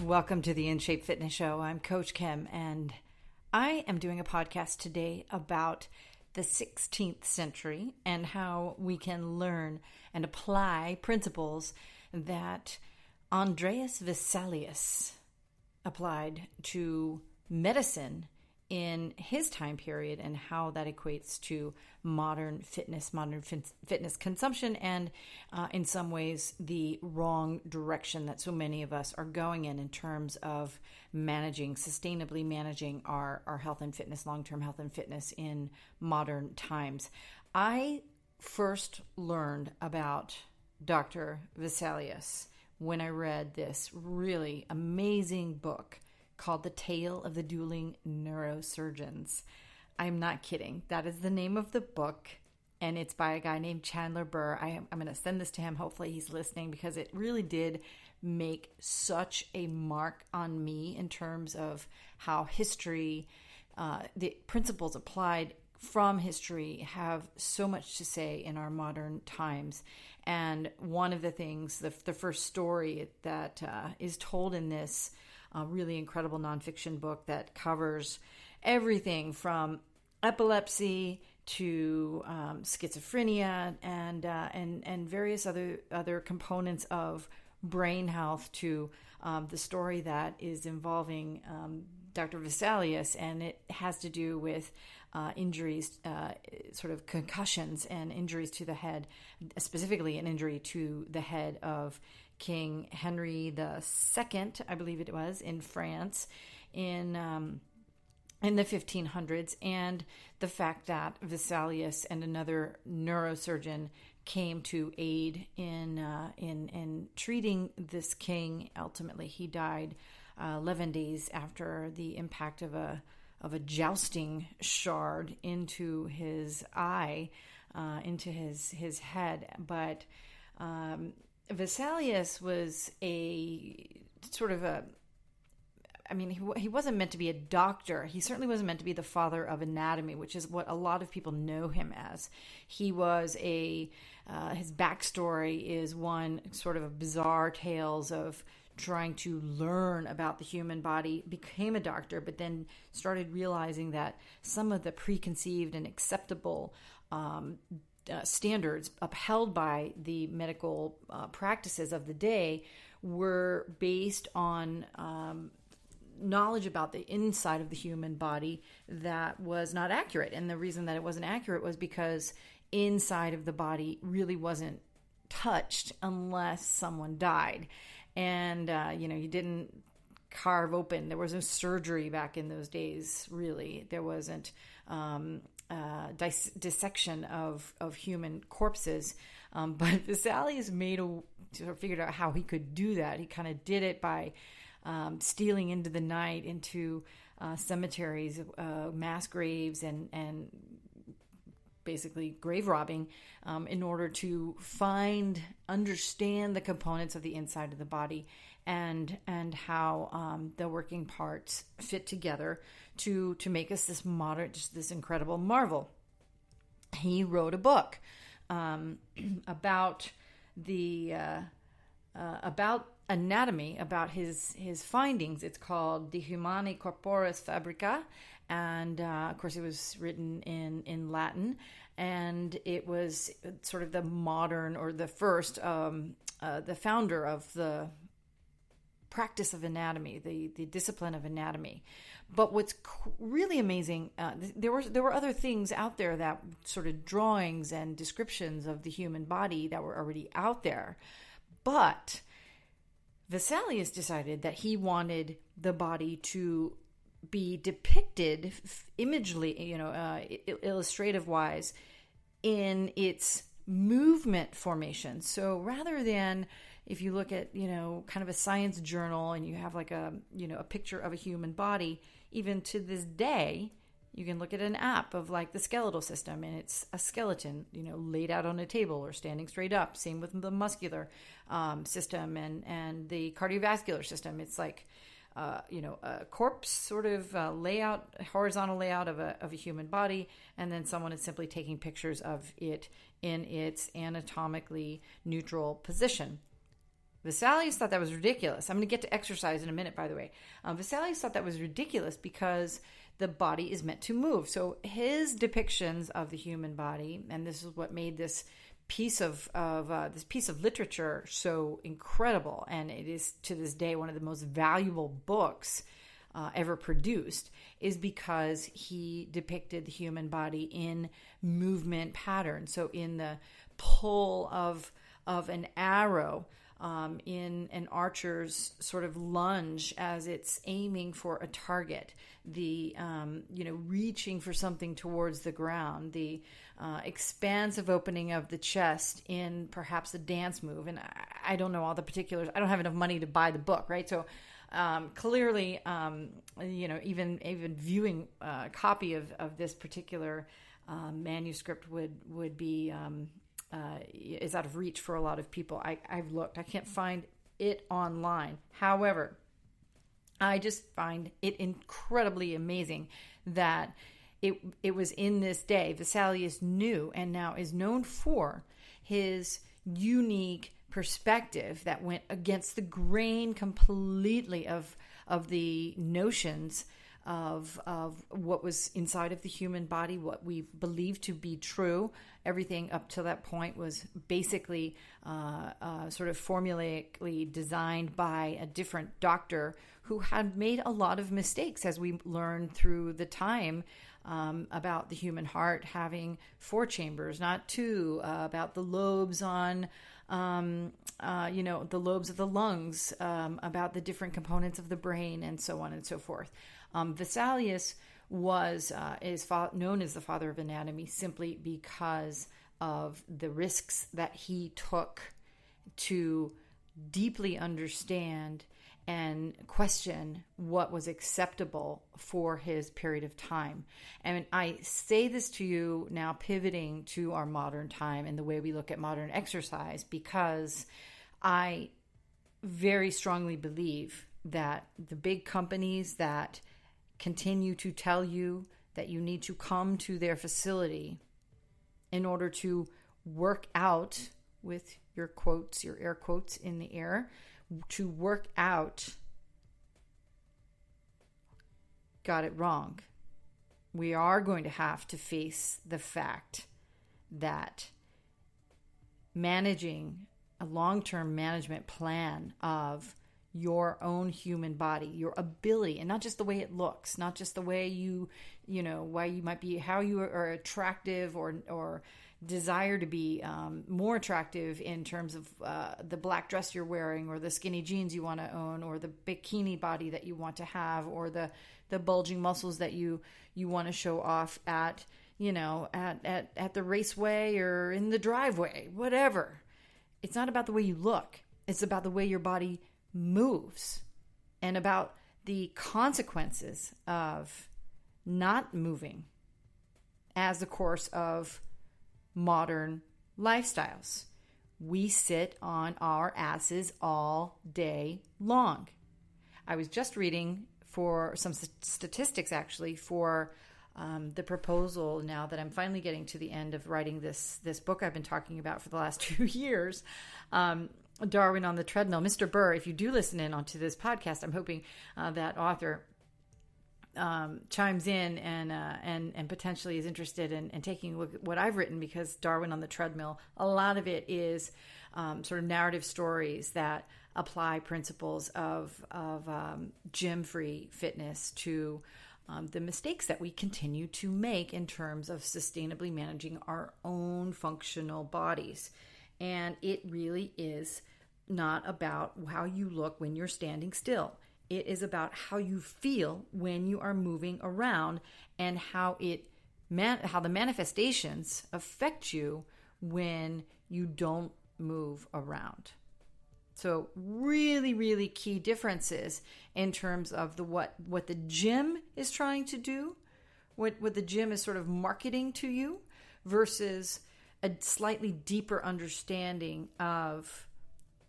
Welcome to the In Shape Fitness Show. I'm Coach Kim, and I am doing a podcast today about the 16th century and how we can learn and apply principles that Andreas Vesalius applied to medicine in his time period and how that equates to modern fitness consumption, and in some ways the wrong direction that so many of us are going in terms of sustainably managing our health and fitness, long-term health and fitness in modern times. I first learned about Dr. Vesalius when I read this really amazing book called The Tale of the Dueling Neurosurgeons. I'm not kidding. That is the name of the book, and it's by a guy named Chandler Burr. I'm going to send this to him. Hopefully he's listening, because it really did make such a mark on me in terms of how history, the principles applied from history, have so much to say in our modern times. And one of the things, the first story that is told in this really incredible nonfiction book that covers everything from epilepsy to schizophrenia and various other components of brain health, to the story that is involving Dr. Vesalius, and it has to do with injuries, sort of concussions and injuries to the head, specifically an injury to the head of King Henry II, I believe it was, in France in the 1500s, and the fact that Vesalius and another neurosurgeon came to aid in treating this king. Ultimately, he died 11 days after the impact of a jousting shard into his eye, into his head. But Vesalius was he wasn't meant to be a doctor. He certainly wasn't meant to be the father of anatomy, which is what a lot of people know him as. He was his backstory is one sort of bizarre tales of trying to learn about the human body, became a doctor, but then started realizing that some of the preconceived and acceptable standards upheld by the medical practices of the day were based on knowledge about the inside of the human body that was not accurate. And the reason that it wasn't accurate was because inside of the body really wasn't touched unless someone died. And, you didn't carve open. There was no surgery back in those days, really. There wasn't dissection of human corpses. But Vesalius figured out how he could do that. He kind of did it by stealing into the night into cemeteries, mass graves, and basically grave robbing in order to understand the components of the inside of the body and how the working parts fit together to make us this modern, just this incredible marvel. He wrote a book about anatomy, about his findings. It's called De Humani Corporis Fabrica, and of course it was written in Latin, and it was sort of the modern, or the first, the founder of the practice of anatomy, the discipline of anatomy. But what's really amazing, there were other things out there, that sort of drawings and descriptions of the human body that were already out there, but Vesalius decided that he wanted the body to be depicted imagely, illustrative wise, in its movement formation. So rather than, if you look at, kind of a science journal and you have like a picture of a human body, even to this day, you can look at an app of like the skeletal system, and it's a skeleton, laid out on a table or standing straight up. Same with the muscular system and the cardiovascular system. It's like, a corpse sort of layout, horizontal layout of a human body, and then someone is simply taking pictures of it in its anatomically neutral position. Vesalius thought that was ridiculous. I'm going to get to exercise in a minute, by the way. Vesalius thought that was ridiculous because the body is meant to move. So his depictions of the human body, and this is what made this piece of literature so incredible, and it is to this day one of the most valuable books ever produced, is because he depicted the human body in movement patterns. So in the pull of an arrow, in an archer's sort of lunge as it's aiming for a target, the reaching for something towards the ground, the expansive opening of the chest in perhaps a dance move. And I don't know all the particulars. I don't have enough money to buy the book, right? So clearly, even viewing a copy of this particular manuscript would be is out of reach for a lot of people. I've looked. I can't find it online. However, I just find it incredibly amazing that it was in this day. Vesalius knew and now is known for his unique perspective that went against the grain completely of the notions of what was inside of the human body, what we believe to be true. Everything up to that point was basically sort of formulaically designed by a different doctor who had made a lot of mistakes, as we learned through the time, about the human heart having 4 chambers, not 2, about the lobes on the lobes of the lungs, about the different components of the brain, and so on and so forth. Vesalius is known as the father of anatomy simply because of the risks that he took to deeply understand and question what was acceptable for his period of time. And I say this to you now, pivoting to our modern time and the way we look at modern exercise, because I very strongly believe that the big companies that continue to tell you that you need to come to their facility in order to work out, with your quotes, your air quotes in the air, to work out, got it wrong. We are going to have to face the fact that managing a long-term management plan of your own human body, your ability, and not just the way it looks, not just the way why you might be, how you are attractive or desire to be more attractive in terms of the black dress you're wearing, or the skinny jeans you want to own, or the bikini body that you want to have, or the bulging muscles that you want to show off at the raceway or in the driveway, whatever. It's not about the way you look. It's about the way your body moves, and about the consequences of not moving as the course of modern lifestyles. We sit on our asses all day long. I was just reading for some statistics, actually, for the proposal, now that I'm finally getting to the end of writing this book I've been talking about for the last 2 years, Darwin on the Treadmill. Mr. Burr, if you do listen in onto this podcast, I'm hoping that author chimes in and potentially is interested in taking a look at what I've written, because Darwin on the Treadmill, a lot of it is sort of narrative stories that apply principles of gym-free fitness to the mistakes that we continue to make in terms of sustainably managing our own functional bodies. And it really is not about how you look when you're standing still. It is about how you feel when you are moving around, and how the manifestations affect you when you don't move around. So really, really key differences in terms of what the gym is trying to do, what the gym is sort of marketing to you, versus a slightly deeper understanding of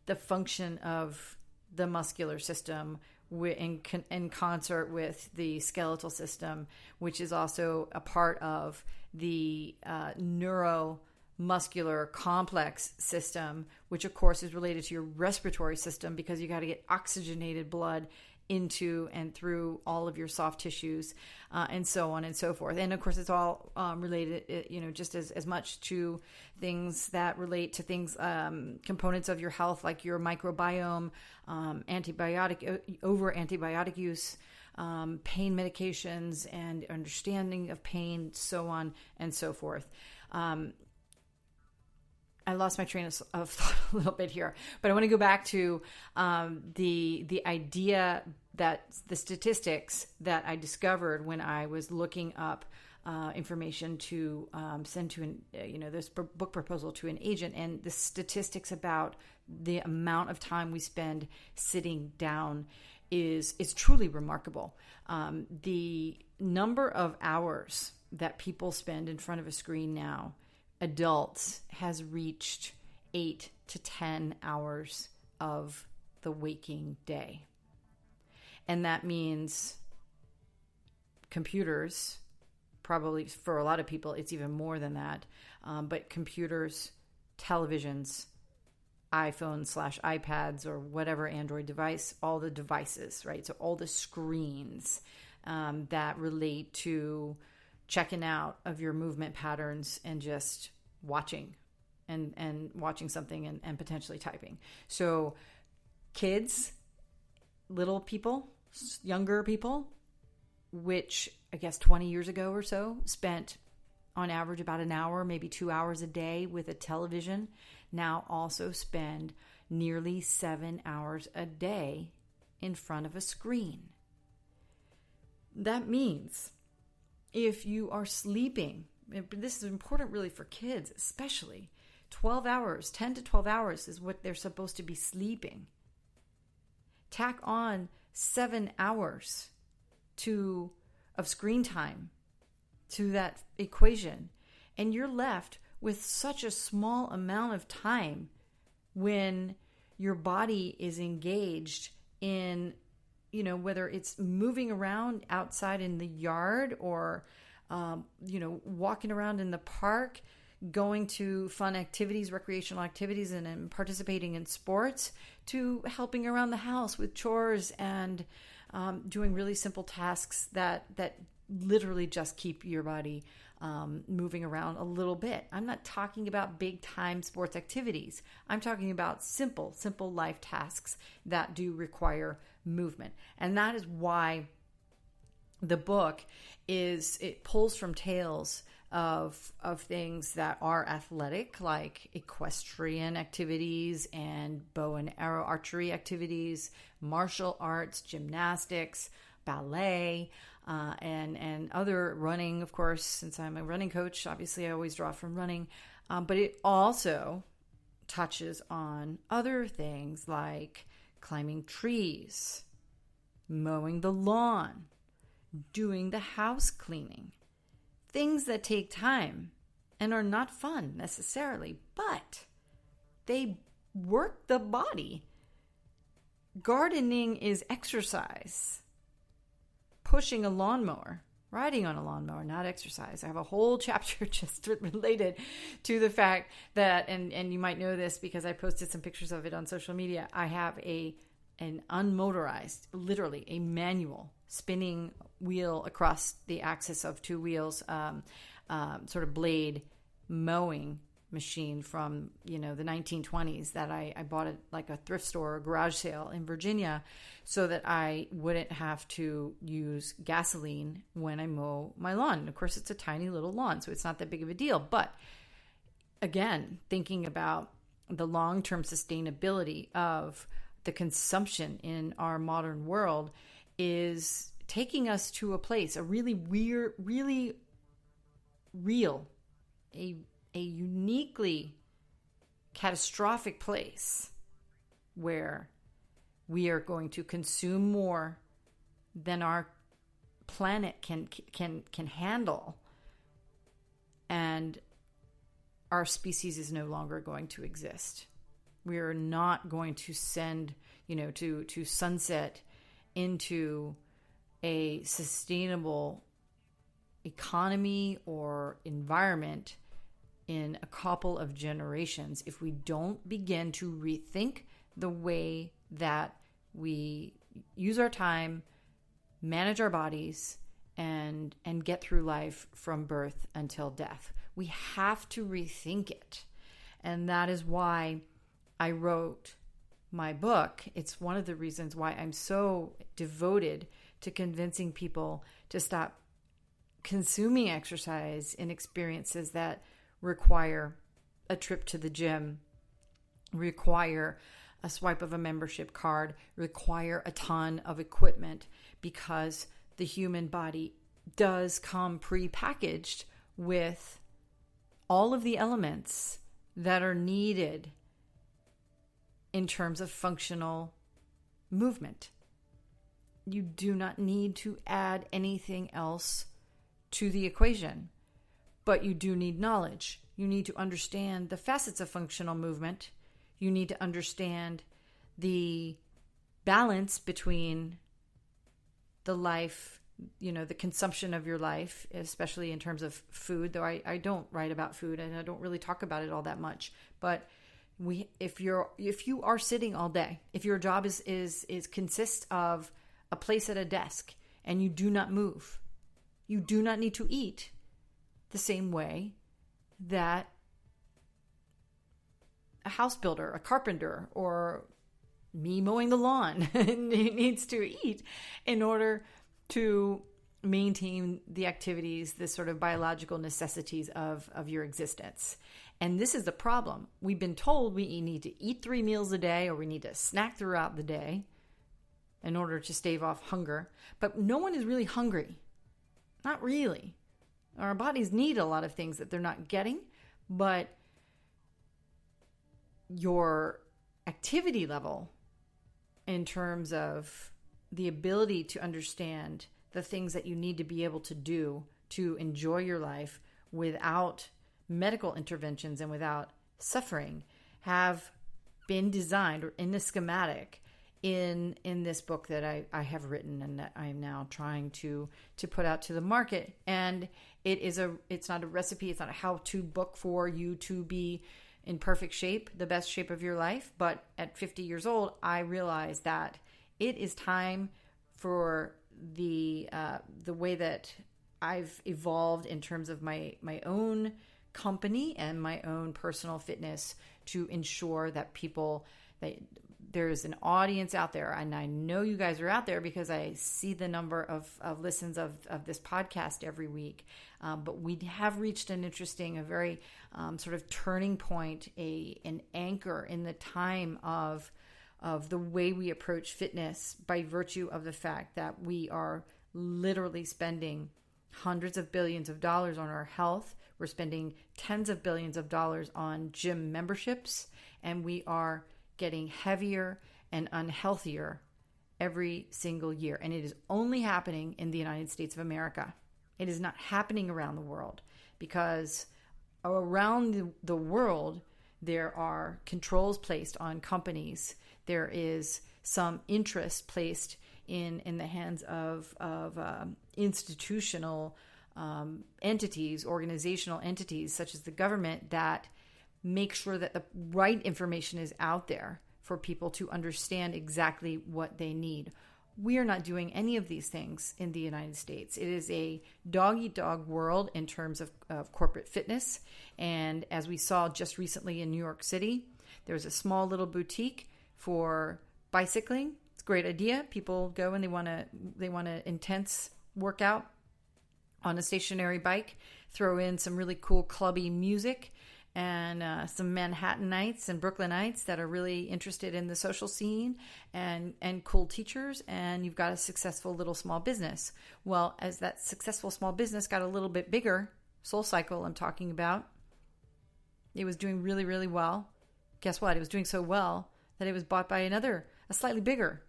the function of the muscular system in concert with the skeletal system, which is also a part of the neuromuscular muscular complex system, which of course is related to your respiratory system because you got to get oxygenated blood into and through all of your soft tissues, and so on and so forth. And of course, it's all related, just as much to things that relate to things, components of your health, like your microbiome, antibiotic use, pain medications, and understanding of pain, so on and so forth. I lost my train of thought a little bit here, but I want to go back to the idea that the statistics that I discovered when I was looking up information to send to this book proposal to an agent, and the statistics about the amount of time we spend sitting down is truly remarkable. The number of hours that people spend in front of a screen now, adults, has reached 8 to 10 hours of the waking day. And that means computers, probably for a lot of people, it's even more than that. But computers, televisions, iPhones/iPads, or whatever Android device, all the devices, right? So all the screens that relate to checking out of your movement patterns and just watching and watching something and potentially typing. So kids, little people, younger people, which I guess 20 years ago or so spent on average about an hour, maybe 2 hours a day with a television, now also spend nearly 7 hours a day in front of a screen. That means if you are sleeping, this is important really for kids especially, 12 hours, 10 to 12 hours is what they're supposed to be sleeping. Tack on 7 hours of screen time to that equation, and you're left with such a small amount of time when your body is engaged in, whether it's moving around outside in the yard or, walking around in the park, going to fun activities, recreational activities, and participating in sports, to helping around the house with chores and doing really simple tasks that literally just keep your body moving around a little bit. I'm not talking about big time sports activities. I'm talking about simple life tasks that do require movement. And that is why the book it pulls from tales of things that are athletic, like equestrian activities and bow and arrow archery activities, martial arts, gymnastics, ballet, and other running, of course. Since I'm a running coach, obviously I always draw from running, but it also touches on other things like climbing trees, mowing the lawn, doing the house cleaning, things that take time and are not fun necessarily, but they work the body. Gardening is exercise. Pushing a lawnmower, riding on a lawnmower, not exercise. I have a whole chapter just related to the fact that, and you might know this because I posted some pictures of it on social media, I have an unmotorized, literally a manual spinning wheel across the axis of two wheels, sort of blade mowing machine from the 1920s that I bought at like a thrift store or garage sale in Virginia, so that I wouldn't have to use gasoline when I mow my lawn. And of course, it's a tiny little lawn, so it's not that big of a deal. But again, thinking about the long-term sustainability of the consumption in our modern world is taking us to a place, a really weird, really real, a uniquely catastrophic place where we are going to consume more than our planet can handle, and our species is no longer going to exist. We are not going to send, to sunset into a sustainable economy or environment in a couple of generations if we don't begin to rethink the way that we use our time, manage our bodies, and get through life from birth until death. We have to rethink it. And that is why I wrote my book. It's one of the reasons why I'm so devoted to convincing people to stop consuming exercise in experiences that require a trip to the gym, require a swipe of a membership card, require a ton of equipment, because the human body does come pre-packaged with all of the elements that are needed in terms of functional movement. You do not need to add anything else to the equation, but you do need knowledge. You need to understand the facets of functional movement. You need to understand the balance between the life, the consumption of your life, especially in terms of food, though I don't write about food and I don't really talk about it all that much. But if you are sitting all day, if your job is consists of a place at a desk and you do not move, you do not need to eat the same way that a house builder, a carpenter, or me mowing the lawn needs to eat in order to maintain the activities, the sort of biological necessities of your existence. And this is the problem. We've been told we need to eat 3 meals a day, or we need to snack throughout the day in order to stave off hunger. But no one is really hungry. Not really. Our bodies need a lot of things that they're not getting, but your activity level in terms of the ability to understand the things that you need to be able to do to enjoy your life without medical interventions and without suffering have been designed, or in the schematic in this book that I have written and that I am now trying to put out to the market. And it's not a recipe, it's not a how-to book for you to be in perfect shape, the best shape of your life. But at 50 years old, I realized that it is time for the way that I've evolved in terms of my own company and my own personal fitness to ensure that there's an audience out there. And I know you guys are out there because I see the number of listens of this podcast every week. But we have reached a very sort of turning point, an anchor in the time of the way we approach fitness, by virtue of the fact that we are literally spending hundreds of billions of dollars on our health. We're spending tens of billions of dollars on gym memberships, and we are getting heavier and unhealthier every single year. And it is only happening in the United States of America. It is not happening around the world, because around the world, there are controls placed on companies. There is some interest placed in the hands of institutional entities, organizational entities such as the government, that make sure that the right information is out there for people to understand exactly what they need. We are not doing any of these things in the United States. It is a dog-eat-dog world in terms of corporate fitness. And as we saw just recently in New York City, there was a small little boutique for bicycling. It's a great idea. People go and they want to intense workout on a stationary bike, throw in some really cool clubby music, and some Manhattanites and Brooklynites that are really interested in the social scene, and cool teachers, and you've got a successful little small business. Well, as that successful small business got a little bit bigger, SoulCycle I'm talking about, it was doing really, really well. Guess what? It was doing so well that it was bought by a slightly bigger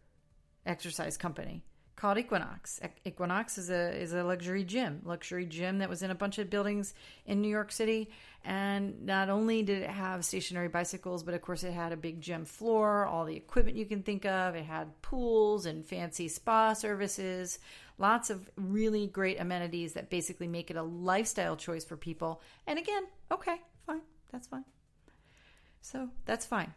exercise company, called Equinox. Equinox is a luxury gym that was in a bunch of buildings in New York City. And not only did it have stationary bicycles, but of course it had a big gym floor, all the equipment you can think of. It had pools and fancy spa services, lots of really great amenities that basically make it a lifestyle choice for people. And again, okay, fine, that's fine. So that's fine.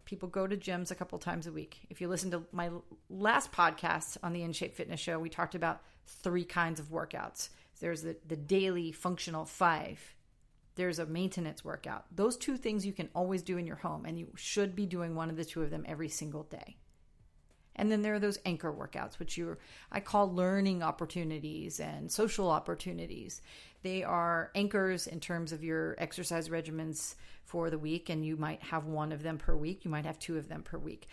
People go to gyms a couple times a week. If you listen to my last podcast on the In Shape Fitness Show, we talked about 3 kinds of workouts. There's the daily functional 5. There's a maintenance workout. Those 2 things you can always do in your home, and you should be doing one of the 2 of them every single day. And then there are those anchor workouts, which I call learning opportunities and social opportunities. They are anchors in terms of your exercise regimens for the week, and you might have 1 of them per week. You might have 2 of them per week.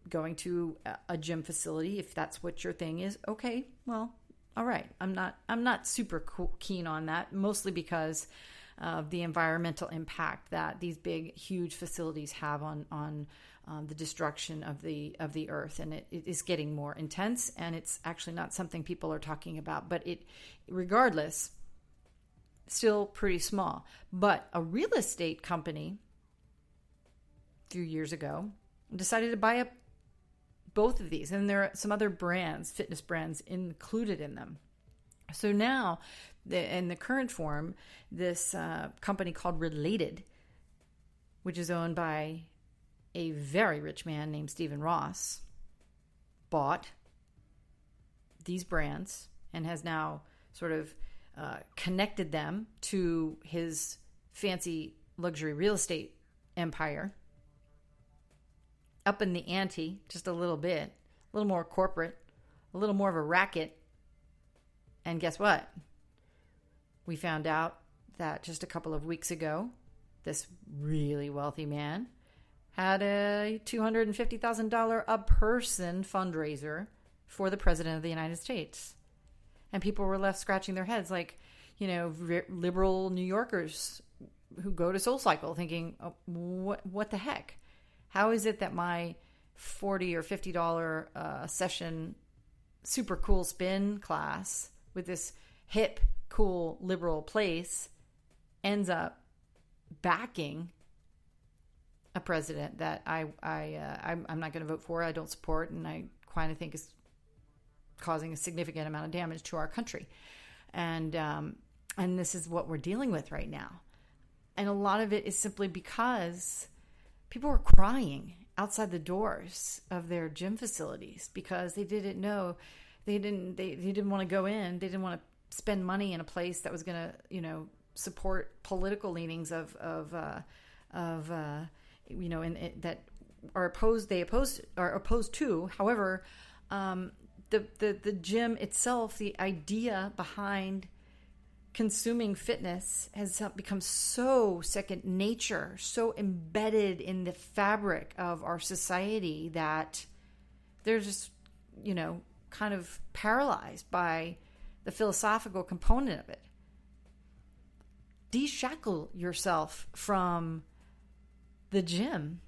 Going to a gym facility, if that's what your thing is, okay, well, all right. I'm not super keen on that, mostly because of the environmental impact that these big, huge facilities have on the destruction of the earth, and it is getting more intense, and it's actually not something people are talking about. But regardless, still pretty small. But a real estate company a few years ago decided to buy up both of these, and there are some other brands, fitness brands, included in them. So now, in the current form, this company called Related, which is owned by a very rich man named Stephen Ross, bought these brands and has now sort of connected them to his fancy luxury real estate empire, up in the ante just a little bit, a little more corporate, a little more of a racket. And guess what? We found out that just a couple of weeks ago, this really wealthy man had a $250,000 a person fundraiser for the President of the United States. And people were left scratching their heads like, liberal New Yorkers who go to SoulCycle thinking, oh, what the heck? How is it that my $40 or $50 session super cool spin class with this hip, cool, liberal place ends up backing a president that I'm not going to vote for, I don't support, and I kind of think is causing a significant amount of damage to our country. And this is what we're dealing with right now. And a lot of it is simply because people were crying outside the doors of their gym facilities because they didn't know, they didn't want to go in, they didn't want to spend money in a place that was going to, support political leanings of that are opposed to. However, the gym itself, the idea behind consuming fitness has become so second nature, so embedded in the fabric of our society that they're just, kind of paralyzed by the philosophical component of it. Deshackle yourself from the gym.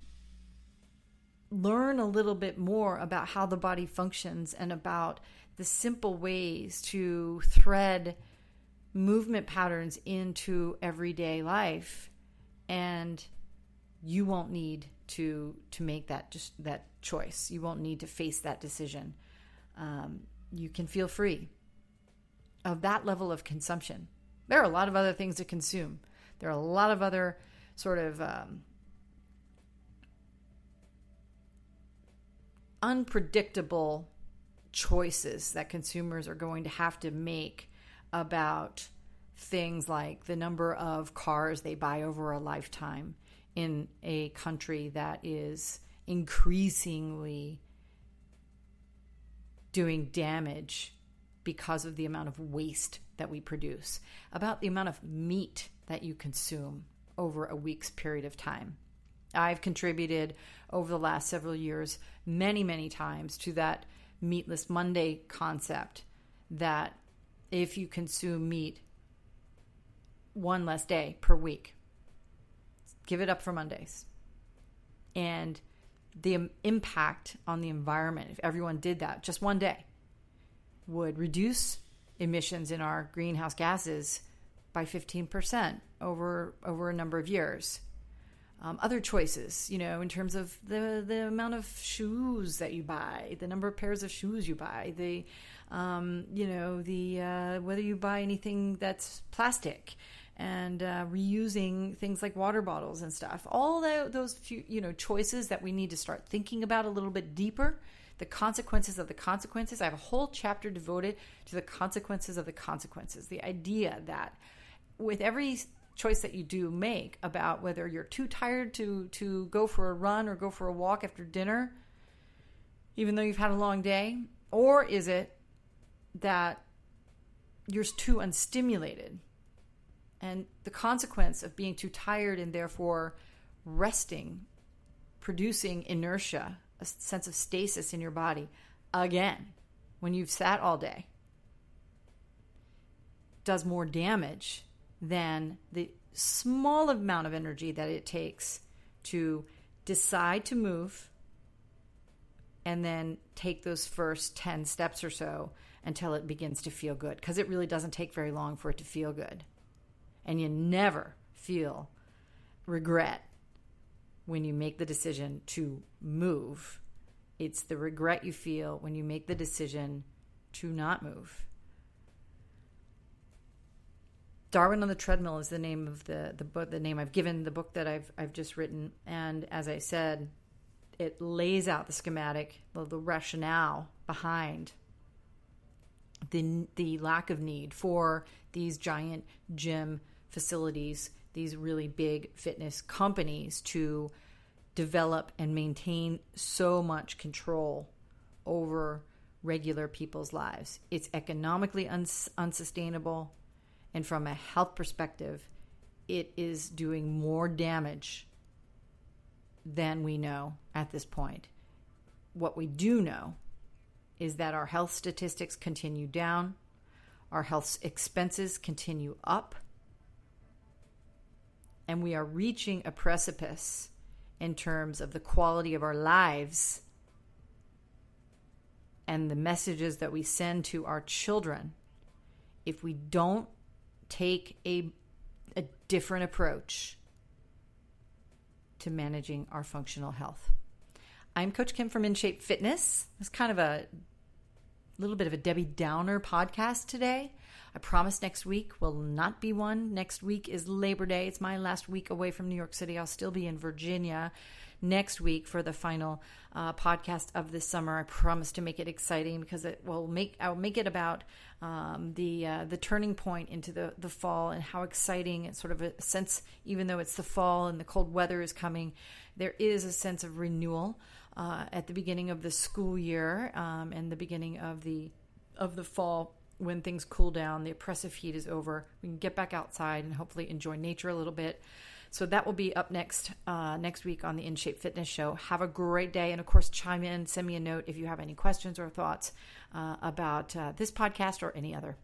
Learn a little bit more about how the body functions and about the simple ways to thread movement patterns into everyday life, and you won't need to make that choice. You won't need to face that decision. You can feel free of that level of consumption. There are a lot of other things to consume. There are a lot of other sort of unpredictable choices that consumers are going to have to make about things like the number of cars they buy over a lifetime in a country that is increasingly doing damage because of the amount of waste that we produce, about the amount of meat that you consume over a week's period of time. I've contributed over the last several years many, many times to that Meatless Monday concept, that if you consume meat one less day per week, give it up for Mondays. And the impact on the environment, if everyone did that just one day, would reduce emissions in our greenhouse gases by 15% over a number of years. Other choices, in terms of the amount of shoes that you buy, the number of pairs of shoes you buy, whether you buy anything that's plastic, and reusing things like water bottles and stuff. All those few, choices that we need to start thinking about a little bit deeper. The consequences of the consequences. I have a whole chapter devoted to the consequences of the consequences. The idea that with every choice that you do make about whether you're too tired to go for a run or go for a walk after dinner, even though you've had a long day, or is it that you're too unstimulated? And the consequence of being too tired and therefore resting, producing inertia, a sense of stasis in your body, again, when you've sat all day, does more damage than the small amount of energy that it takes to decide to move and then take those first 10 steps or so until it begins to feel good. Because it really doesn't take very long for it to feel good. And you never feel regret when you make the decision to move. It's the regret you feel when you make the decision to not move. Darwin on the Treadmill is the name of the book, the name I've given the book that I've just written. And as I said, it lays out the schematic, the rationale behind the lack of need for these giant gym facilities, these really big fitness companies to develop and maintain so much control over regular people's lives. It's economically unsustainable. And from a health perspective, it is doing more damage than we know at this point. What we do know is that our health statistics continue down, our health expenses continue up, and we are reaching a precipice in terms of the quality of our lives and the messages that we send to our children if we don't take a different approach to managing our functional health. I'm Coach Kim from In Shape Fitness. It's kind of a little bit of a Debbie Downer podcast today. I promise next week will not be one. Next week is Labor Day. It's my last week away from New York City. I'll still be in Virginia next week for the final podcast of this summer. I promise to make it exciting because I'll make it about the turning point into the fall and how exciting and sort of a sense, even though it's the fall and the cold weather is coming, there is a sense of renewal at the beginning of the school year and the beginning of the fall. When things cool down, the oppressive heat is over, we can get back outside and hopefully enjoy nature a little bit. So that will be up next week on the In Shape Fitness Show. Have a great day. And of course, chime in, send me a note if you have any questions or thoughts about this podcast or any other.